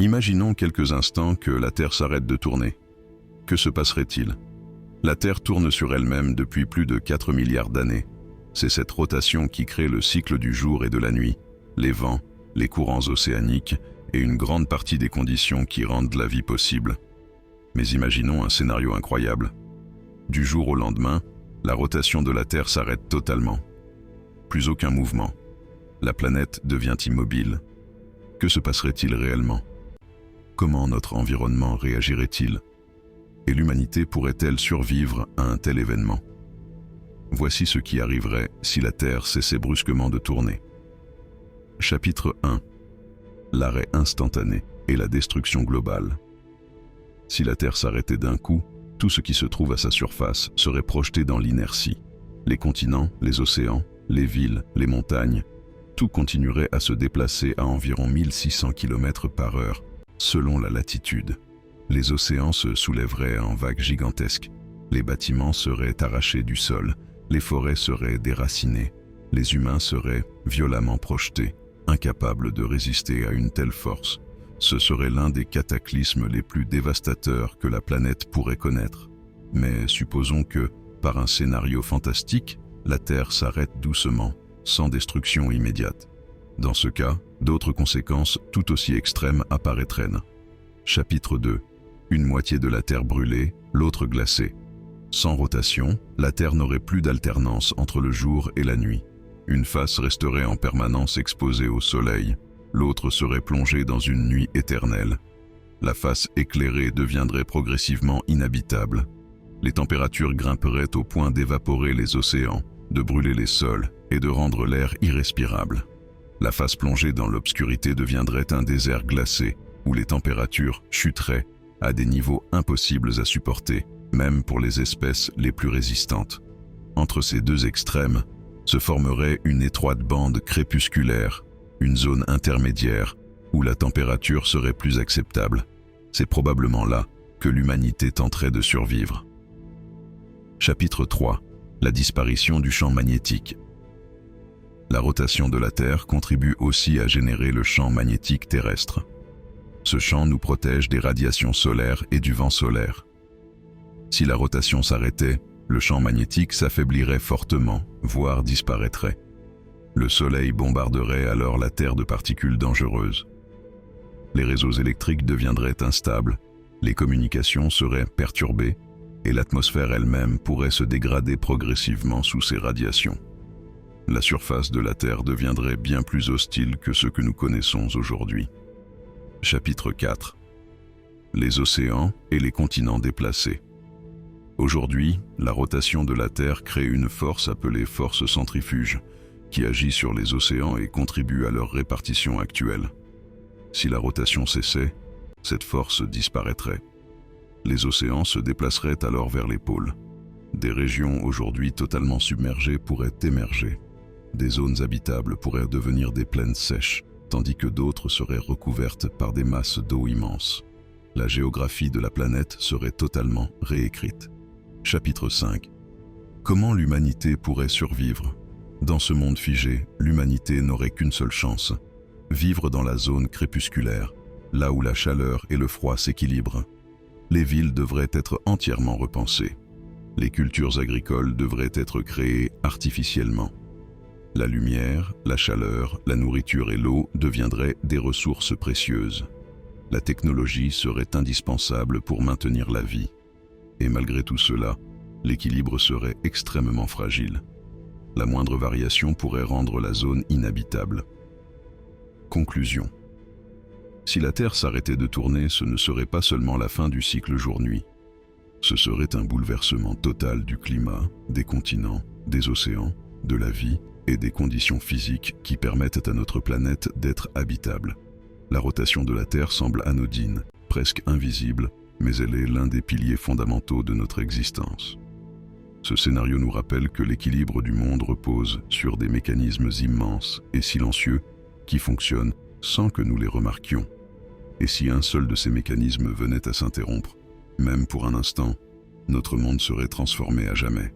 Imaginons quelques instants que la Terre s'arrête de tourner. Que se passerait-il? La Terre tourne sur elle-même depuis plus de 4 milliards d'années. C'est cette rotation qui crée le cycle du jour et de la nuit, les vents, les courants océaniques et une grande partie des conditions qui rendent la vie possible. Mais imaginons un scénario incroyable. Du jour au lendemain, la rotation de la Terre s'arrête totalement. Plus aucun mouvement. La planète devient immobile. Que se passerait-il réellement? Comment notre environnement réagirait-il? Et l'humanité pourrait-elle survivre à un tel événement? Voici ce qui arriverait si la Terre cessait brusquement de tourner. Chapitre 1. L'arrêt instantané et la destruction globale. Si la Terre s'arrêtait d'un coup, tout ce qui se trouve à sa surface serait projeté dans l'inertie. Les continents, les océans, les villes, les montagnes, tout continuerait à se déplacer à environ 1600 km/h, selon la latitude. Les océans se soulèveraient en vagues gigantesques, les bâtiments seraient arrachés du sol, les forêts seraient déracinées, les humains seraient violemment projetés, incapables de résister à une telle force. Ce serait l'un des cataclysmes les plus dévastateurs que la planète pourrait connaître. Mais supposons que, par un scénario fantastique, la Terre s'arrête doucement, sans destruction immédiate. Dans ce cas, d'autres conséquences tout aussi extrêmes apparaîtraient. Chapitre 2. Une moitié de la Terre brûlée, l'autre glacée. Sans rotation, la Terre n'aurait plus d'alternance entre le jour et la nuit. Une face resterait en permanence exposée au soleil, l'autre serait plongée dans une nuit éternelle. La face éclairée deviendrait progressivement inhabitable. Les températures grimperaient au point d'évaporer les océans, de brûler les sols et de rendre l'air irrespirable. La face plongée dans l'obscurité deviendrait un désert glacé, où les températures chuteraient à des niveaux impossibles à supporter, même pour les espèces les plus résistantes. Entre ces deux extrêmes se formerait une étroite bande crépusculaire, une zone intermédiaire où la température serait plus acceptable. C'est probablement là que l'humanité tenterait de survivre. Chapitre 3. La disparition du champ magnétique. La rotation de la Terre contribue aussi à générer le champ magnétique terrestre. Ce champ nous protège des radiations solaires et du vent solaire. Si la rotation s'arrêtait, le champ magnétique s'affaiblirait fortement, voire disparaîtrait. Le Soleil bombarderait alors la Terre de particules dangereuses. Les réseaux électriques deviendraient instables, les communications seraient perturbées, et l'atmosphère elle-même pourrait se dégrader progressivement sous ces radiations. La surface de la Terre deviendrait bien plus hostile que ce que nous connaissons aujourd'hui. Chapitre 4. Les océans et les continents déplacés. Aujourd'hui, la rotation de la Terre crée une force appelée force centrifuge, qui agit sur les océans et contribue à leur répartition actuelle. Si la rotation cessait, cette force disparaîtrait. Les océans se déplaceraient alors vers les pôles. Des régions aujourd'hui totalement submergées pourraient émerger. Des zones habitables pourraient devenir des plaines sèches, tandis que d'autres seraient recouvertes par des masses d'eau immenses. La géographie de la planète serait totalement réécrite. Chapitre 5. Comment l'humanité pourrait survivre? Dans ce monde figé, l'humanité n'aurait qu'une seule chance: vivre dans la zone crépusculaire, là où la chaleur et le froid s'équilibrent. Les villes devraient être entièrement repensées. Les cultures agricoles devraient être créées artificiellement. La lumière, la chaleur, la nourriture et l'eau deviendraient des ressources précieuses. La technologie serait indispensable pour maintenir la vie. Et malgré tout cela, l'équilibre serait extrêmement fragile. La moindre variation pourrait rendre la zone inhabitable. Conclusion. Si la Terre s'arrêtait de tourner, ce ne serait pas seulement la fin du cycle jour-nuit. Ce serait un bouleversement total du climat, des continents, des océans, de la vie et des conditions physiques qui permettent à notre planète d'être habitable. La rotation de la Terre semble anodine, presque invisible, mais elle est l'un des piliers fondamentaux de notre existence. Ce scénario nous rappelle que l'équilibre du monde repose sur des mécanismes immenses et silencieux qui fonctionnent sans que nous les remarquions. Et si un seul de ces mécanismes venait à s'interrompre, même pour un instant, notre monde serait transformé à jamais.